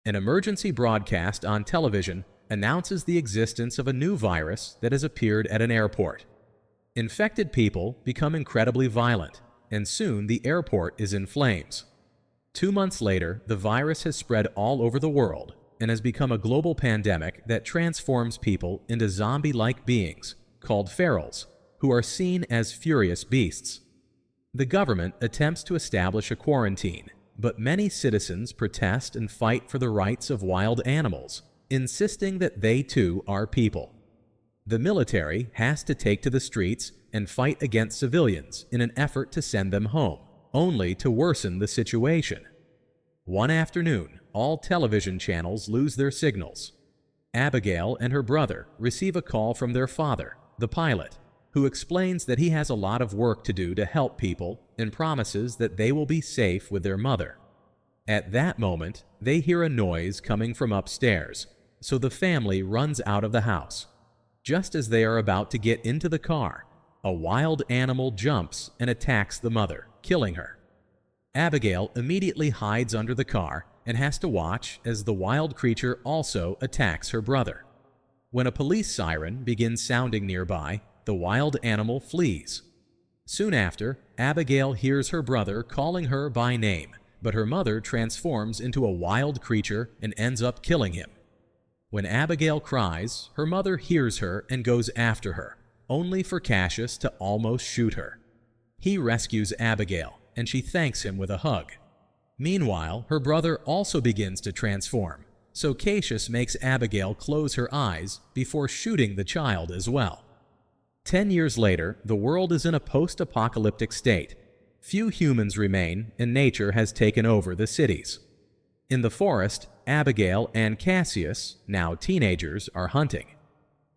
An emergency broadcast on television announces the existence of a new virus that has appeared at an airport. Infected people become incredibly violent, and soon the airport is in flames. 2 months later, the virus has spread all over the world and has become a global pandemic that transforms people into zombie-like beings called ferals, who are seen as furious beasts. The government attempts to establish a quarantine, but many citizens protest and fight for the rights of wild animals, insisting that they too are people. The military has to take to the streets and fight against civilians in an effort to send them home, only to worsen the situation. One afternoon, all television channels lose their signals. Abigail and her brother receive a call from their father, the pilot, who explains that he has a lot of work to do to help people and promises that they will be safe with their mother. At that moment, they hear a noise coming from upstairs, so the family runs out of the house. Just as they are about to get into the car, a wild animal jumps and attacks the mother, killing her. Abigail immediately hides under the car and has to watch as the wild creature also attacks her brother. When a police siren begins sounding nearby, the wild animal flees. Soon after, Abigail hears her brother calling her by name, but her mother transforms into a wild creature and ends up killing him. When Abigail cries, her mother hears her and goes after her, only for Cassius to almost shoot her. He rescues Abigail, and she thanks him with a hug. Meanwhile, her brother also begins to transform, so Cassius makes Abigail close her eyes before shooting the child as well. 10 years later, the world is in a post-apocalyptic state. Few humans remain, and nature has taken over the cities. In the forest, Abigail and Cassius, now teenagers, are hunting.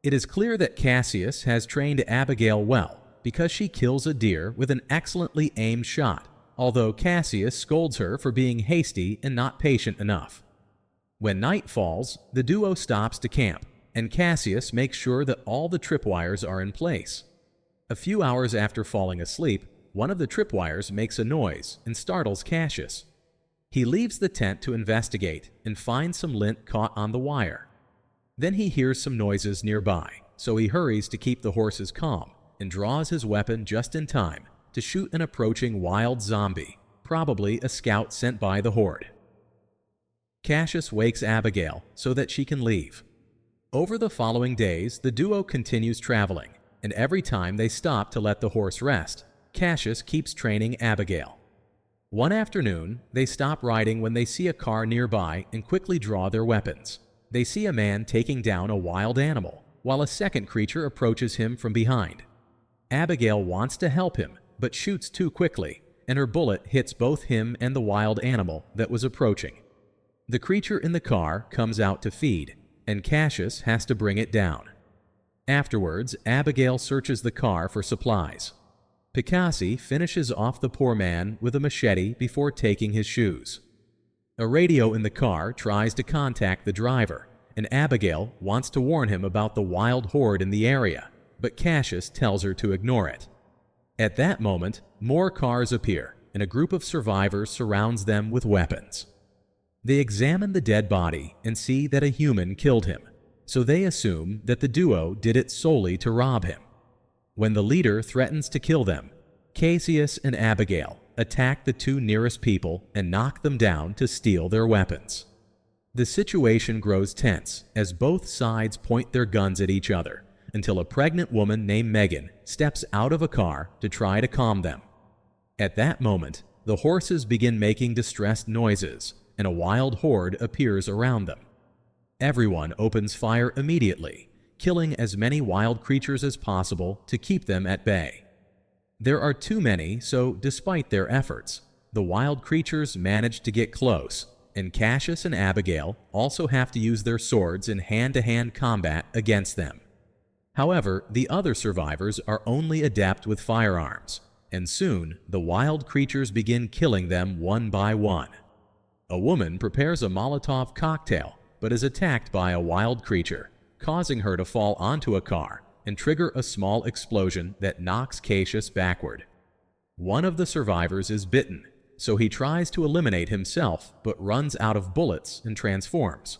It is clear that Cassius has trained Abigail well because she kills a deer with an excellently aimed shot, although Cassius scolds her for being hasty and not patient enough. When night falls, the duo stops to camp, and Cassius makes sure that all the tripwires are in place. A few hours after falling asleep, one of the tripwires makes a noise and startles Cassius. He leaves the tent to investigate and finds some lint caught on the wire. Then he hears some noises nearby, so he hurries to keep the horses calm and draws his weapon just in time to shoot an approaching wild zombie, probably a scout sent by the horde. Cassius wakes Abigail so that she can leave. Over the following days, the duo continues traveling, and every time they stop to let the horse rest, Cassius keeps training Abigail. One afternoon, they stop riding when they see a car nearby and quickly draw their weapons. They see a man taking down a wild animal, while a second creature approaches him from behind. Abigail wants to help him, but shoots too quickly, and her bullet hits both him and the wild animal that was approaching. The creature in the car comes out to feed, and Cassius has to bring it down. Afterwards, Abigail searches the car for supplies. Picassi finishes off the poor man with a machete before taking his shoes. A radio in the car tries to contact the driver, and Abigail wants to warn him about the wild horde in the area, but Cassius tells her to ignore it. At that moment, more cars appear, and a group of survivors surrounds them with weapons. They examine the dead body and see that a human killed him, so they assume that the duo did it solely to rob him. When the leader threatens to kill them, Cassius and Abigail attack the two nearest people and knock them down to steal their weapons. The situation grows tense as both sides point their guns at each other until a pregnant woman named Megan steps out of a car to try to calm them. At that moment, the horses begin making distressed noises, and a wild horde appears around them. Everyone opens fire immediately, killing as many wild creatures as possible to keep them at bay. There are too many, so despite their efforts, the wild creatures manage to get close, and Cassius and Abigail also have to use their swords in hand-to-hand combat against them. However, the other survivors are only adept with firearms, and soon the wild creatures begin killing them one by one. A woman prepares a Molotov cocktail, but is attacked by a wild creature, causing her to fall onto a car and trigger a small explosion that knocks Cassius backward. One of the survivors is bitten, so he tries to eliminate himself but runs out of bullets and transforms.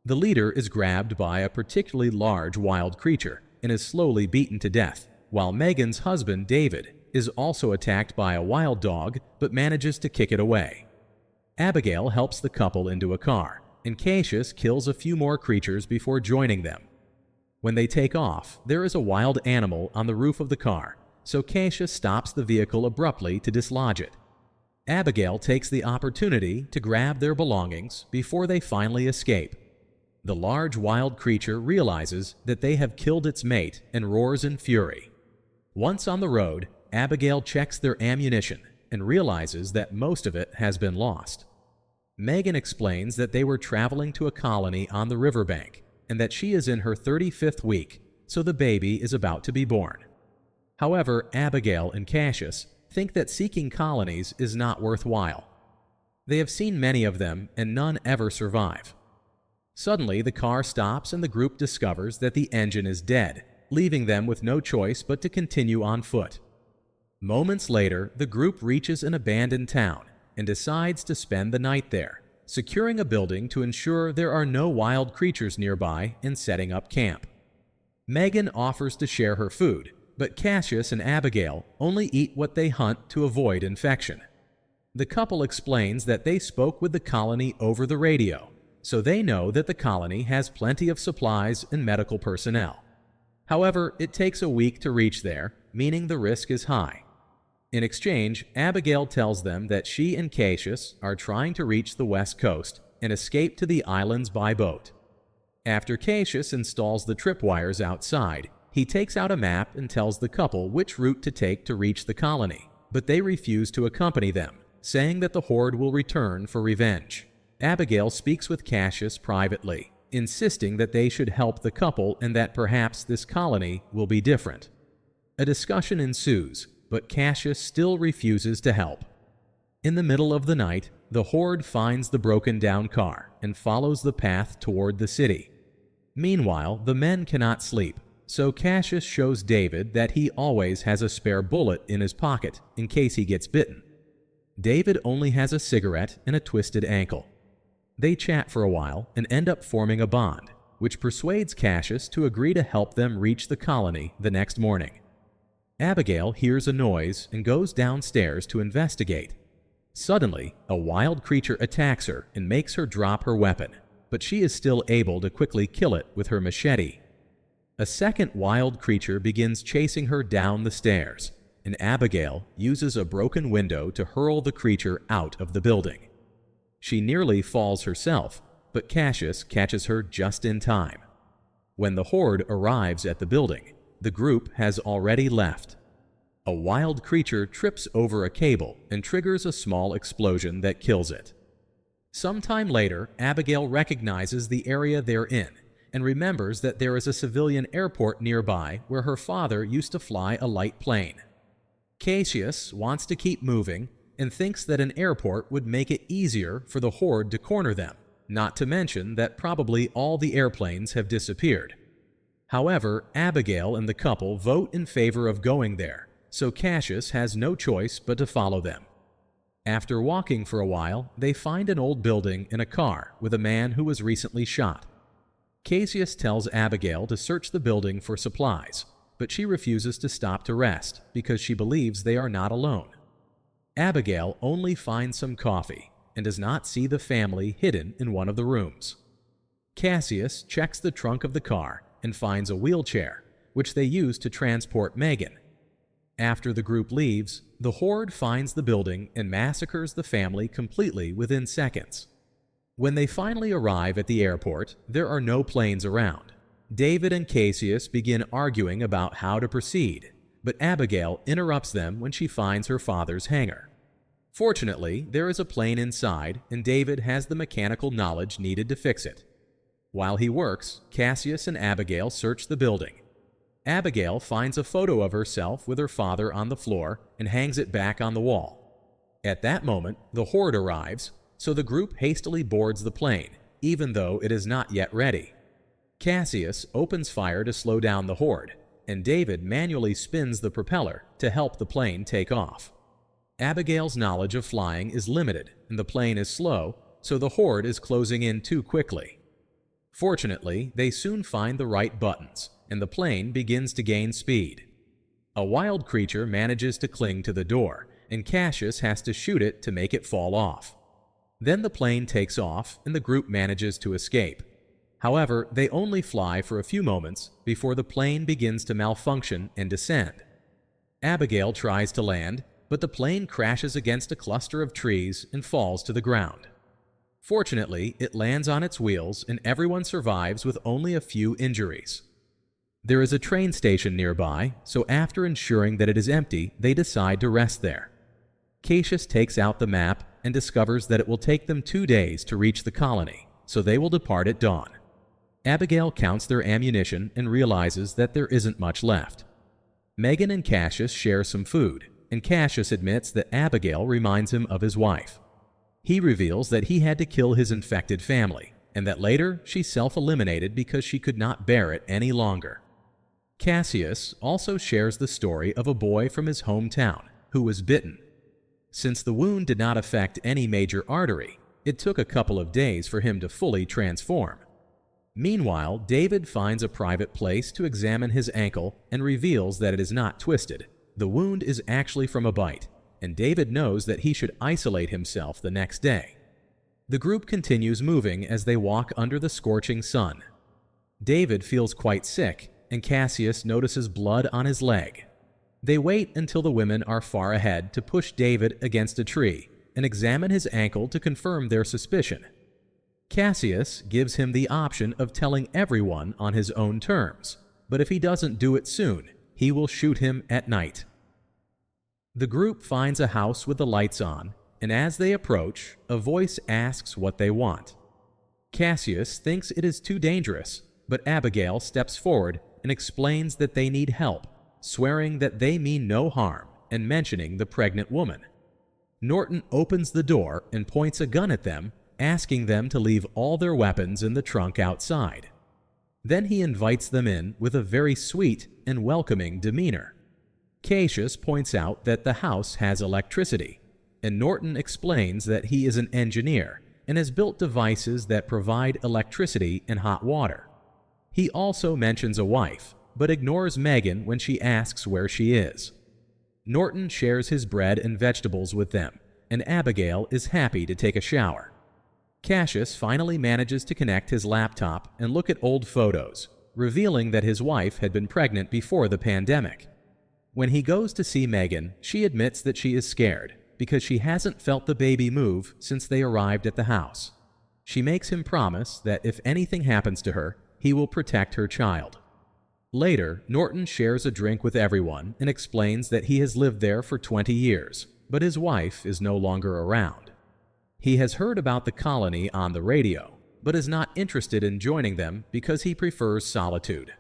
The leader is grabbed by a particularly large wild creature and is slowly beaten to death, while Megan's husband, David, is also attacked by a wild dog but manages to kick it away. Abigail helps the couple into a car, and Cassius kills a few more creatures before joining them. When they take off, there is a wild animal on the roof of the car, so Cassius stops the vehicle abruptly to dislodge it. Abigail takes the opportunity to grab their belongings before they finally escape. The large wild creature realizes that they have killed its mate and roars in fury. Once on the road, Abigail checks their ammunition and realizes that most of it has been lost. Megan explains that they were traveling to a colony on the riverbank and that she is in her 35th week, so the baby is about to be born. However, Abigail and Cassius think that seeking colonies is not worthwhile. They have seen many of them and none ever survive. Suddenly, the car stops and the group discovers that the engine is dead, leaving them with no choice but to continue on foot. Moments later, the group reaches an abandoned town and decides to spend the night there, securing a building to ensure there are no wild creatures nearby and setting up camp. Megan offers to share her food, but Cassius and Abigail only eat what they hunt to avoid infection. The couple explains that they spoke with the colony over the radio, so they know that the colony has plenty of supplies and medical personnel. However, it takes a week to reach there, meaning the risk is high. In exchange, Abigail tells them that she and Cassius are trying to reach the west coast and escape to the islands by boat. After Cassius installs the tripwires outside, he takes out a map and tells the couple which route to take to reach the colony, but they refuse to accompany them, saying that the horde will return for revenge. Abigail speaks with Cassius privately, insisting that they should help the couple and that perhaps this colony will be different. A discussion ensues, but Cassius still refuses to help. In the middle of the night, the horde finds the broken-down car and follows the path toward the city. Meanwhile, the men cannot sleep, so Cassius shows David that he always has a spare bullet in his pocket in case he gets bitten. David only has a cigarette and a twisted ankle. They chat for a while and end up forming a bond, which persuades Cassius to agree to help them reach the colony the next morning. Abigail hears a noise and goes downstairs to investigate. Suddenly, a wild creature attacks her and makes her drop her weapon, but she is still able to quickly kill it with her machete. A second wild creature begins chasing her down the stairs, and Abigail uses a broken window to hurl the creature out of the building. She nearly falls herself, but Cassius catches her just in time. When the horde arrives at the building, the group has already left. A wild creature trips over a cable and triggers a small explosion that kills it. Sometime later, Abigail recognizes the area they're in and remembers that there is a civilian airport nearby where her father used to fly a light plane. Cassius wants to keep moving and thinks that an airport would make it easier for the horde to corner them, not to mention that probably all the airplanes have disappeared. However, Abigail and the couple vote in favor of going there, so Cassius has no choice but to follow them. After walking for a while, they find an old building and a car with a man who was recently shot. Cassius tells Abigail to search the building for supplies, but she refuses to stop to rest because she believes they are not alone. Abigail only finds some coffee and does not see the family hidden in one of the rooms. Cassius checks the trunk of the car and finds a wheelchair, which they use to transport Megan. After the group leaves, the horde finds the building and massacres the family completely within seconds. When they finally arrive at the airport, there are no planes around. David and Cassius begin arguing about how to proceed, but Abigail interrupts them when she finds her father's hangar. Fortunately, there is a plane inside, and David has the mechanical knowledge needed to fix it. While he works, Cassius and Abigail search the building. Abigail finds a photo of herself with her father on the floor and hangs it back on the wall. At that moment, the horde arrives, so the group hastily boards the plane, even though it is not yet ready. Cassius opens fire to slow down the horde, and David manually spins the propeller to help the plane take off. Abigail's knowledge of flying is limited and the plane is slow, so the horde is closing in too quickly. Fortunately, they soon find the right buttons, and the plane begins to gain speed. A wild creature manages to cling to the door, and Cassius has to shoot it to make it fall off. Then the plane takes off, and the group manages to escape. However, they only fly for a few moments before the plane begins to malfunction and descend. Abigail tries to land, but the plane crashes against a cluster of trees and falls to the ground. Fortunately, it lands on its wheels and everyone survives with only a few injuries. There is a train station nearby, so after ensuring that it is empty, they decide to rest there. Cassius takes out the map and discovers that it will take them 2 days to reach the colony, so they will depart at dawn. Abigail counts their ammunition and realizes that there isn't much left. Megan and Cassius share some food, and Cassius admits that Abigail reminds him of his wife. He reveals that he had to kill his infected family, and that later she self-eliminated because she could not bear it any longer. Cassius also shares the story of a boy from his hometown who was bitten. Since the wound did not affect any major artery, it took a couple of days for him to fully transform. Meanwhile, David finds a private place to examine his ankle and reveals that it is not twisted. The wound is actually from a bite, and David knows that he should isolate himself the next day. The group continues moving as they walk under the scorching sun. David feels quite sick, and Cassius notices blood on his leg. They wait until the women are far ahead to push David against a tree and examine his ankle to confirm their suspicion. Cassius gives him the option of telling everyone on his own terms, but if he doesn't do it soon, he will shoot him at night. The group finds a house with the lights on, and as they approach, a voice asks what they want. Cassius thinks it is too dangerous, but Abigail steps forward and explains that they need help, swearing that they mean no harm and mentioning the pregnant woman. Norton opens the door and points a gun at them, asking them to leave all their weapons in the trunk outside. Then he invites them in with a very sweet and welcoming demeanor. Cassius points out that the house has electricity, and Norton explains that he is an engineer and has built devices that provide electricity and hot water. He also mentions a wife, but ignores Megan when she asks where she is. Norton shares his bread and vegetables with them, and Abigail is happy to take a shower. Cassius finally manages to connect his laptop and look at old photos, revealing that his wife had been pregnant before the pandemic. When he goes to see Megan, she admits that she is scared because she hasn't felt the baby move since they arrived at the house. She makes him promise that if anything happens to her, he will protect her child. Later, Norton shares a drink with everyone and explains that he has lived there for 20 years, but his wife is no longer around. He has heard about the colony on the radio, but is not interested in joining them because he prefers solitude.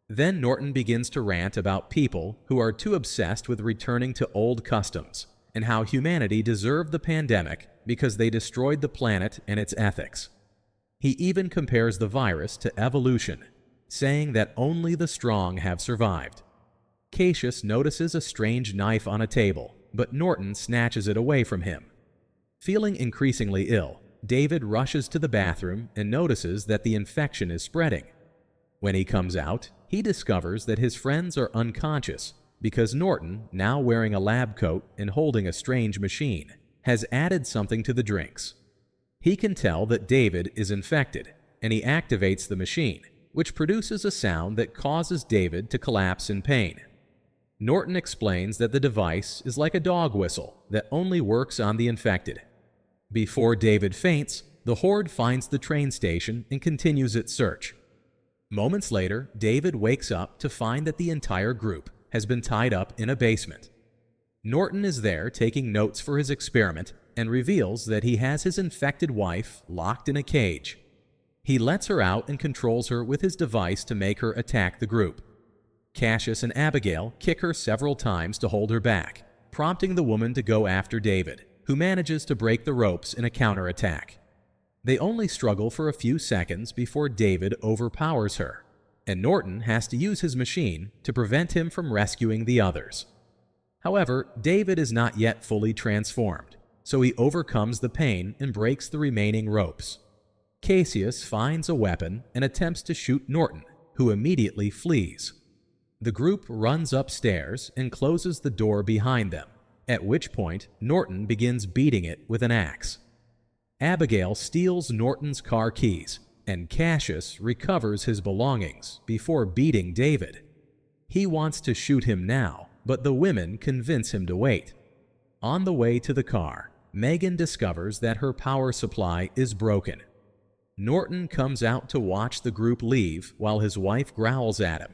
Then Norton begins to rant about people who are too obsessed with returning to old customs and how humanity deserved the pandemic because they destroyed the planet and its ethics. He even compares the virus to evolution, saying that only the strong have survived. Cassius notices a strange knife on a table, but Norton snatches it away from him. Feeling increasingly ill, David rushes to the bathroom and notices that the infection is spreading. When he comes out, he discovers that his friends are unconscious because Norton, now wearing a lab coat and holding a strange machine, has added something to the drinks. He can tell that David is infected, and he activates the machine, which produces a sound that causes David to collapse in pain. Norton explains that the device is like a dog whistle that only works on the infected. Before David faints, the horde finds the train station and continues its search. Moments later, David wakes up to find that the entire group has been tied up in a basement. Norton is there taking notes for his experiment and reveals that he has his infected wife locked in a cage. He lets her out and controls her with his device to make her attack the group. Cassius and Abigail kick her several times to hold her back, prompting the woman to go after David, who manages to break the ropes in a counterattack. They only struggle for a few seconds before David overpowers her, and Norton has to use his machine to prevent him from rescuing the others. However, David is not yet fully transformed, so he overcomes the pain and breaks the remaining ropes. Cassius finds a weapon and attempts to shoot Norton, who immediately flees. The group runs upstairs and closes the door behind them, at which point Norton begins beating it with an axe. Abigail steals Norton's car keys, and Cassius recovers his belongings before beating David. He wants to shoot him now, but the women convince him to wait. On the way to the car, Megan discovers that her power supply is broken. Norton comes out to watch the group leave while his wife growls at him.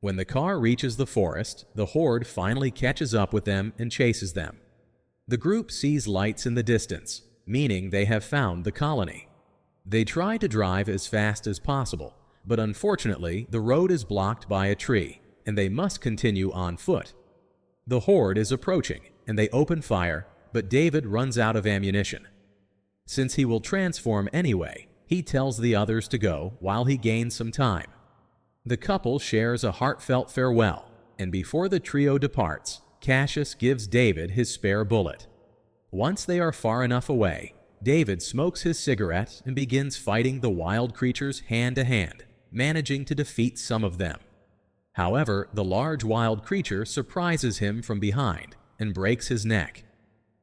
When the car reaches the forest, the horde finally catches up with them and chases them. The group sees lights in the distance, meaning they have found the colony. They try to drive as fast as possible, but unfortunately the road is blocked by a tree, and they must continue on foot. The horde is approaching, and they open fire, but David runs out of ammunition. Since he will transform anyway, he tells the others to go while he gains some time. The couple shares a heartfelt farewell, and before the trio departs, Cassius gives David his spare bullet. Once they are far enough away, David smokes his cigarette and begins fighting the wild creatures hand to hand, managing to defeat some of them. However, the large wild creature surprises him from behind and breaks his neck.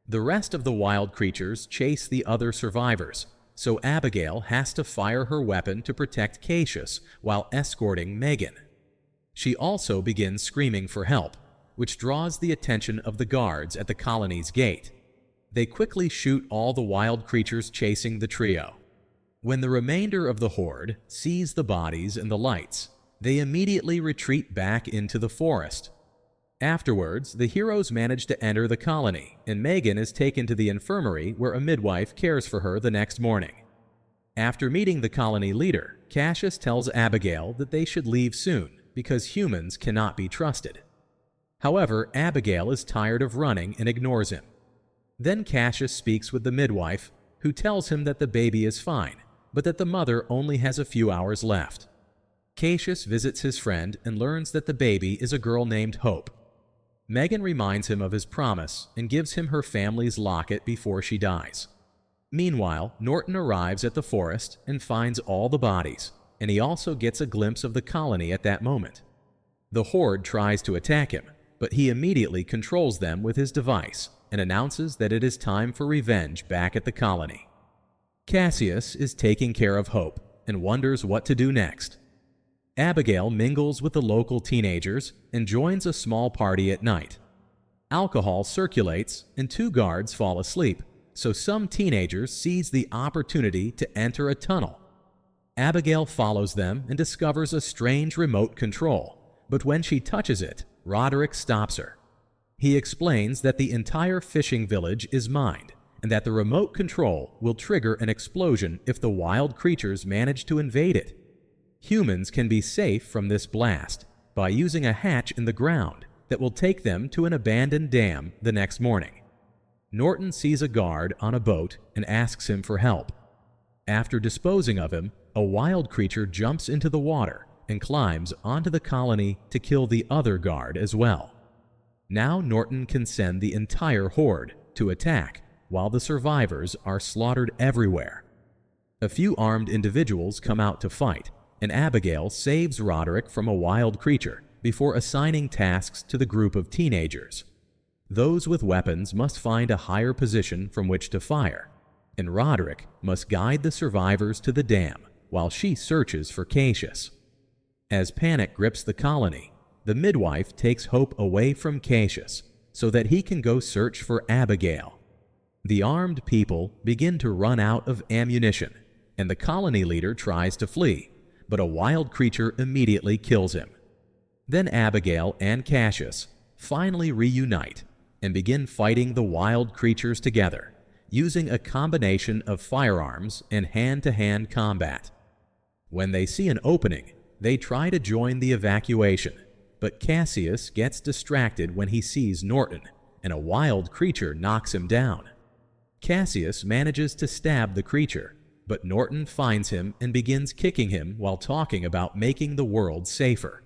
The rest of the wild creatures chase the other survivors, so Abigail has to fire her weapon to protect Cassius while escorting Megan. She also begins screaming for help, which draws the attention of the guards at the colony's gate. They quickly shoot all the wild creatures chasing the trio. When the remainder of the horde sees the bodies and the lights, they immediately retreat back into the forest. Afterwards, the heroes manage to enter the colony, and Megan is taken to the infirmary where a midwife cares for her the next morning. After meeting the colony leader, Cassius tells Abigail that they should leave soon because humans cannot be trusted. However, Abigail is tired of running and ignores him. Then Cassius speaks with the midwife, who tells him that the baby is fine, but that the mother only has a few hours left. Cassius visits his friend and learns that the baby is a girl named Hope. Megan reminds him of his promise and gives him her family's locket before she dies. Meanwhile, Norton arrives at the forest and finds all the bodies, and he also gets a glimpse of the colony at that moment. The horde tries to attack him, but he immediately controls them with his device and announces that it is time for revenge back at the colony. Cassius is taking care of Hope and wonders what to do next. Abigail mingles with the local teenagers and joins a small party at night. Alcohol circulates and 2 guards fall asleep, so some teenagers seize the opportunity to enter a tunnel. Abigail follows them and discovers a strange remote control, but when she touches it, Roderick stops her. He explains that the entire fishing village is mined, and that the remote control will trigger an explosion if the wild creatures manage to invade it. Humans can be safe from this blast by using a hatch in the ground that will take them to an abandoned dam the next morning. Norton sees a guard on a boat and asks him for help. After disposing of him, a wild creature jumps into the water and climbs onto the colony to kill the other guard as well. Now Norton can send the entire horde to attack while the survivors are slaughtered everywhere. A few armed individuals come out to fight, and Abigail saves Roderick from a wild creature before assigning tasks to the group of teenagers. Those with weapons must find a higher position from which to fire, and Roderick must guide the survivors to the dam while she searches for Cassius. As panic grips the colony, the midwife takes Hope away from Cassius so that he can go search for Abigail. The armed people begin to run out of ammunition, and the colony leader tries to flee, but a wild creature immediately kills him. Then Abigail and Cassius finally reunite and begin fighting the wild creatures together, using a combination of firearms and hand-to-hand combat. When they see an opening, they try to join the evacuation, but Cassius gets distracted when he sees Norton, and a wild creature knocks him down. Cassius manages to stab the creature, but Norton finds him and begins kicking him while talking about making the world safer.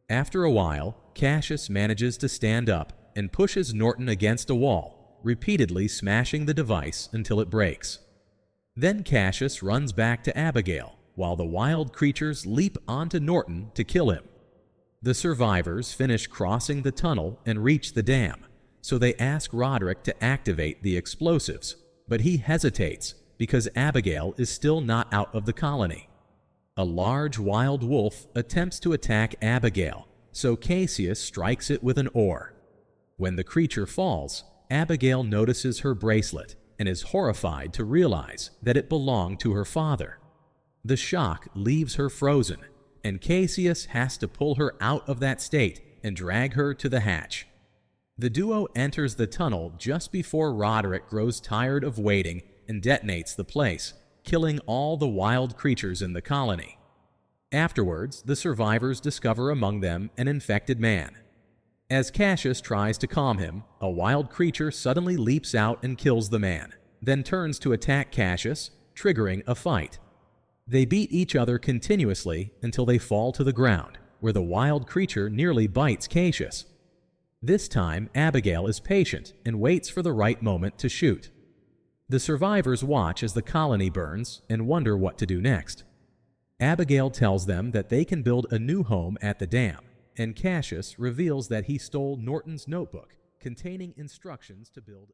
After a while, Cassius manages to stand up and pushes Norton against a wall, repeatedly smashing the device until it breaks. Then Cassius runs back to Abigail, while the wild creatures leap onto Norton to kill him. The survivors finish crossing the tunnel and reach the dam, so they ask Roderick to activate the explosives, but he hesitates because Abigail is still not out of the colony. A large wild wolf attempts to attack Abigail, so Cassius strikes it with an oar. When the creature falls, Abigail notices her bracelet and is horrified to realize that it belonged to her father. The shock leaves her frozen, and Cassius has to pull her out of that state and drag her to the hatch. The duo enters the tunnel just before Roderick grows tired of waiting and detonates the place, killing all the wild creatures in the colony. Afterwards, the survivors discover among them an infected man. As Cassius tries to calm him, a wild creature suddenly leaps out and kills the man, then turns to attack Cassius, triggering a fight. They beat each other continuously until they fall to the ground, where the wild creature nearly bites Cassius. This time, Abigail is patient and waits for the right moment to shoot. The survivors watch as the colony burns and wonder what to do next. Abigail tells them that they can build a new home at the dam, and Cassius reveals that he stole Norton's notebook containing instructions to build